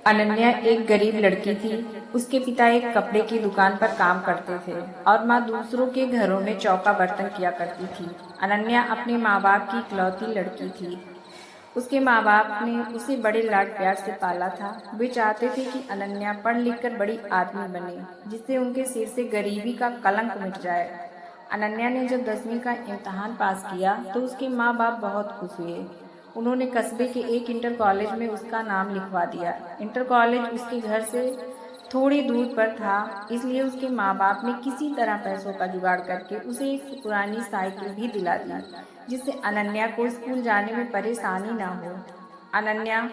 अनन्या एक गरीब लड़की थी। उसके पिता एक कपड़े की दुकान पर काम करते थे और माँ दूसरों के घरों में चौका बर्तन किया करती थी। अनन्या अपने माँ बाप की इकलौती लड़की थी। उसके माँ बाप ने उसे बड़े लाड प्यार से पाला था। वे चाहते थे कि अनन्या पढ़ लिख कर बड़ी आदमी बने, जिससे उनके सिर से गरीबी का कलंक मिट जाए। अनन्या ने जब 10वीं का इम्तहान पास किया तो उसके माँ बाप बहुत खुश हुए। उन्होंने कस्बे के एक इंटर कॉलेज में उसका नाम लिखवा दिया। इंटर कॉलेज उसके घर से थोड़ी दूर पर था, इसलिए उसके माँ बाप ने किसी तरह पैसों का जुगाड़ करके उसे एक पुरानी साइकिल भी दिला दी, जिससे अनन्या को स्कूल जाने में परेशानी ना हो। अनन्या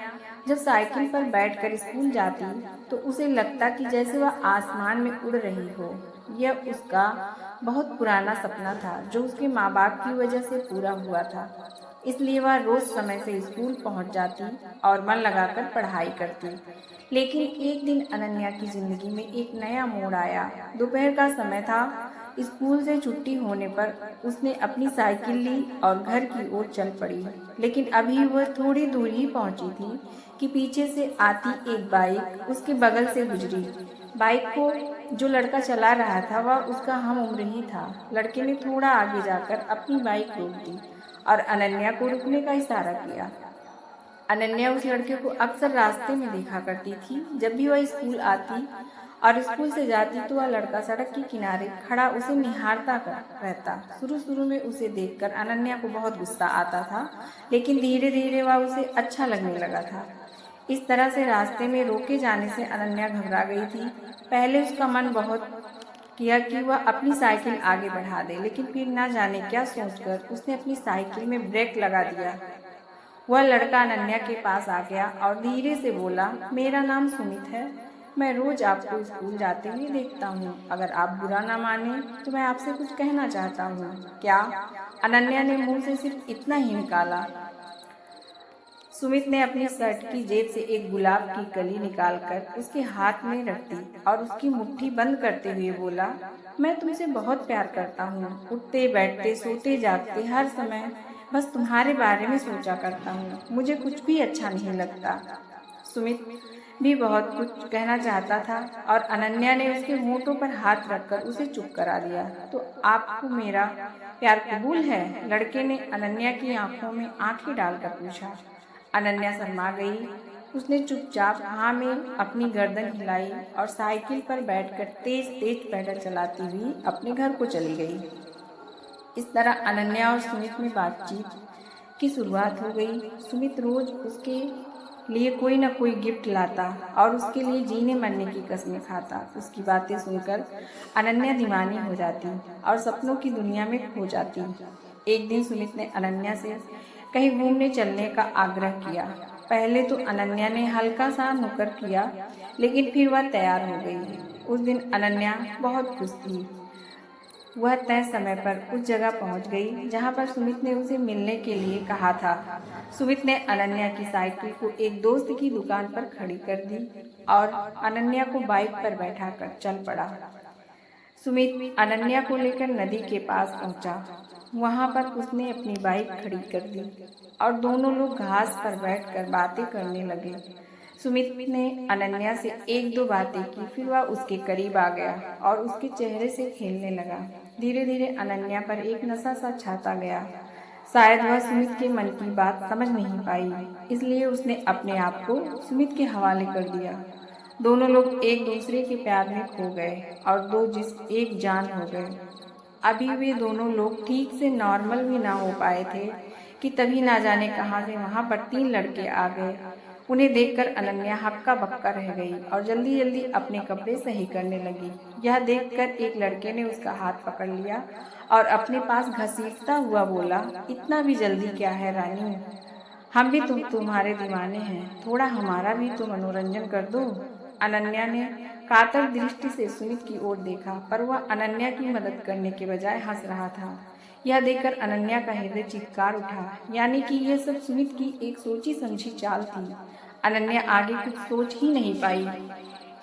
जब साइकिल पर बैठकर स्कूल जाती तो उसे लगता कि जैसे वह आसमान में उड़ रही हो। यह उसका बहुत पुराना सपना था जो उसके माँ बाप की वजह से पूरा हुआ था। इसलिए वह रोज समय से स्कूल पहुंच जाती और मन लगाकर पढ़ाई करती। लेकिन एक दिन अनन्या की जिंदगी में एक नया मोड़ आया। दोपहर का समय था। स्कूल से छुट्टी होने पर उसने अपनी साइकिल ली और घर की ओर चल पड़ी। लेकिन अभी वह थोड़ी दूर ही पहुंची थी कि पीछे से आती एक बाइक उसके बगल से गुजरी। बाइक को जो लड़का चला रहा था वह उसका हम उम्र ही था। लड़के ने थोड़ा आगे जाकर अपनी बाइक रोक दी और अनन्या को रुकने का इशारा किया। अनन्या उस लड़के को अक्सर रास्ते में देखा करती थी। जब भी वह स्कूल आती और स्कूल से जाती तो वह लड़का सड़क के किनारे खड़ा उसे निहारता रहता। शुरू शुरू में उसे देखकर अनन्या को बहुत गुस्सा आता था, लेकिन धीरे धीरे वह उसे अच्छा लगने लगा था। इस तरह से रास्ते में रोके जाने से अनन्या घबरा गई थी। पहले उसका मन बहुत किया कि वह अपनी साइकिल आगे बढ़ा दे, लेकिन फिर ना जाने क्या सोचकर उसने अपनी साइकिल में ब्रेक लगा दिया। वह लड़का अनन्या के पास आ गया और धीरे से बोला, मेरा नाम सुमित है। मैं रोज आपको स्कूल जाते हुए देखता हूँ। अगर आप बुरा ना माने तो मैं आपसे कुछ कहना चाहता हूँ। क्या? अनन्या ने मुंह से सिर्फ इतना ही निकाला। सुमित ने अपनी शर्ट की जेब से एक गुलाब की कली निकालकर उसके हाथ में रख दी और उसकी मुट्ठी बंद करते हुए बोला, मैं तुमसे बहुत प्यार करता हूँ। उठते बैठते सोते जागते हर समय बस तुम्हारे बारे में सोचा करता हूँ। मुझे कुछ भी अच्छा नहीं लगता। सुमित भी बहुत कुछ कहना चाहता था और अनन्या ने उसके होठों पर हाथ रखकर उसे चुप करा दिया। तो आपको मेरा प्यार कबूल है? लड़के ने अनन्या की आंखों में आंखें डालकर पूछा। अनन्या शर्मा गई। उसने चुपचाप हाँ में अपनी गर्दन हिलाई और साइकिल पर बैठकर तेज तेज पैदल चलाती हुई अपने घर को चली गई। इस तरह अनन्या और सुमित में बातचीत की शुरुआत हो गई। सुमित रोज उसके लिए कोई न कोई गिफ्ट लाता और उसके लिए जीने मरने की कस्में खाता। उसकी बातें सुनकर अनन्या दीवानी हो जाती और सपनों की दुनिया में खो जाती। एक दिन सुमित ने अनन्या से कहीं घूमने चलने का आग्रह किया। पहले तो अनन्या ने हल्का सा नुक्कड़ किया, लेकिन फिर वह तैयार हो गई। उस दिन अनन्या बहुत खुश थी। वह तय समय पर उस जगह पहुंच गई जहां पर सुमित ने उसे मिलने के लिए कहा था। सुमित ने अनन्या की साइकिल को एक दोस्त की दुकान पर खड़ी कर दी और अनन्या को बाइक पर बैठाकर चल पड़ा। सुमित अनन्या को लेकर नदी के पास पहुंचा। वहां पर उसने अपनी बाइक खड़ी कर दी और दोनों लोग घास पर बैठकर बातें करने लगे। सुमित ने अनन्या से एक दो बातें की, फिर वह उसके करीब आ गया और उसके चेहरे से खेलने लगा। धीरे धीरे अनन्या पर एक नशा सा छाता गया। शायद वह सुमित के मन की बात समझ नहीं पाई, इसलिए उसने अपने आप को सुमित के हवाले कर दिया। दोनों लोग एक दूसरे के प्यार में खो गए और दो जिस एक जान हो गए। अभी वे दोनों लोग ठीक से नॉर्मल भी ना हो पाए थे कि तभी ना जाने कहां से वहां पर 3 लड़के आ गए। उन्हें देखकर अनन्या हक्का बक्का रह गई और जल्दी जल्दी अपने कपड़े सही करने लगी। यह देखकर एक लड़के ने उसका हाथ पकड़ लिया और अपने पास घसीटता हुआ बोला, इतना भी जल्दी क्या है रानी? हम भी तुम्हारे दीवाने हैं, थोड़ा हमारा भी तो मनोरंजन कर दो। अनन्या ने कातर दृष्टि से सुमित की ओर देखा, पर वह अनन्या की मदद करने के बजाय हंस रहा था। यह देखकर अनन्या का हृदय चित्कार उठा, यानी कि यह सब सुमित की एक सोची समझी चाल थी। अनन्या आगे कुछ सोच ही नहीं पाई,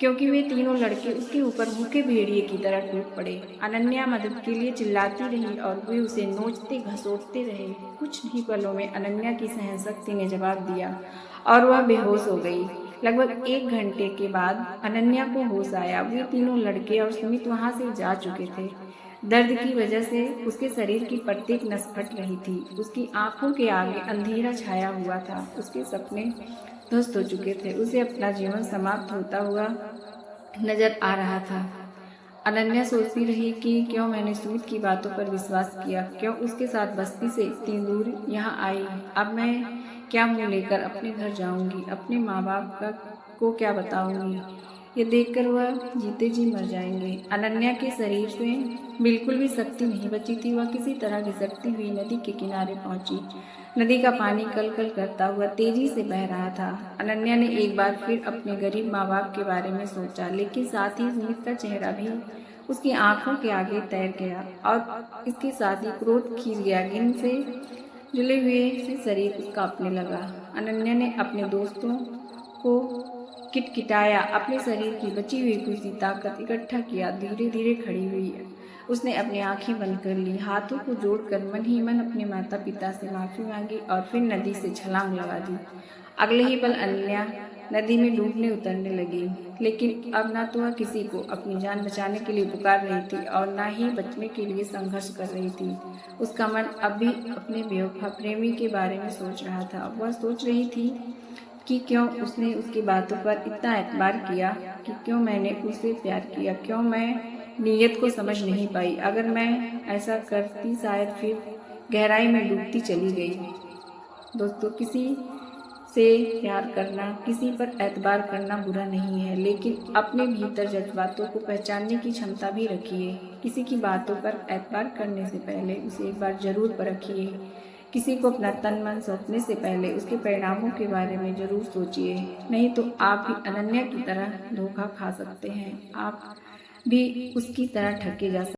क्योंकि वे तीनों लड़के उसके ऊपर भूखे भेड़िए की तरह टूट पड़े। अनन्या मदद के लिए चिल्लाती रही और वे उसे नोचते घसोटते रहे। कुछ ही पलों में अनन्या की सहनशक्ति ने जवाब दिया और वह बेहोश हो गई। लगभग 1 घंटे के बाद अनन्या को होश आया। वे तीनों लड़के और सुमित वहां से जा चुके थे। दर्द की वजह से उसके शरीर की प्रत्येक नस फट रही थी। उसकी आंखों के आगे अंधेरा छाया हुआ था। उसके सपने ध्वस्त हो चुके थे। उसे अपना जीवन समाप्त होता हुआ नजर आ रहा था। अनन्या सोचती रही कि क्यों मैंने सुमित की बातों पर विश्वास किया, क्यों उसके साथ बस्ती से इतनी दूर यहाँ आई। अब मैं क्या मुंह लेकर अपने घर जाऊंगी, अपने माँ बाप को क्या बताऊंगी। ये देखकर वह जीते जी मर जाएंगे। अनन्या के शरीर से बिल्कुल भी शक्ति नहीं बची थी। वह किसी तरह घिसकती हुई नदी के किनारे पहुंची। नदी का पानी कल कल करता हुआ तेजी से बह रहा था। अनन्या ने एक बार फिर अपने गरीब माँ बाप के बारे में सोचा, लेकिन साथ ही सुमित का चेहरा भी उसकी आंखों के आगे तैर गया और इसके साथ ही क्रोध खींच गया। गिन से जुले हुए से शरीर उसका कांपने लगा। अनन्या ने अपने दोस्तों को किटकिटाया, अपने शरीर की बची हुई कुछ ताकत इकट्ठा किया, धीरे धीरे खड़ी हुई। उसने अपनी आंखें बंद कर ली, हाथों को जोड़कर मन ही मन अपने माता पिता से माफी मांगी और फिर नदी से छलांग लगा दी। अगले ही पल अनन्या नदी में डूबने उतरने लगी, लेकिन अब ना तो वह किसी को अपनी जान बचाने के लिए पुकार रही थी और ना ही बचने के लिए संघर्ष कर रही थी। उसका मन अब भी अपने बेवफा प्रेमी के बारे में सोच रहा था। वह सोच रही थी कि क्यों उसने उसकी बातों पर इतना एतबार किया, कि क्यों मैंने उसे प्यार किया, क्यों मैं नीयत को समझ नहीं पाई। अगर मैं ऐसा करती शायद फिर गहराई में डूबती चली गई। दोस्तों, किसी से प्यार करना, किसी पर एतबार करना बुरा नहीं है, लेकिन अपने भीतर जज्बातों को पहचानने की क्षमता भी रखिए। किसी की बातों पर एतबार करने से पहले उसे एक बार जरूर परखिए। किसी को अपना तन मन सौंपने से पहले उसके परिणामों के बारे में जरूर सोचिए, नहीं तो आप भी अनन्या की तरह धोखा खा सकते हैं। आप भी उसकी तरह ठगे जा सकते हैं।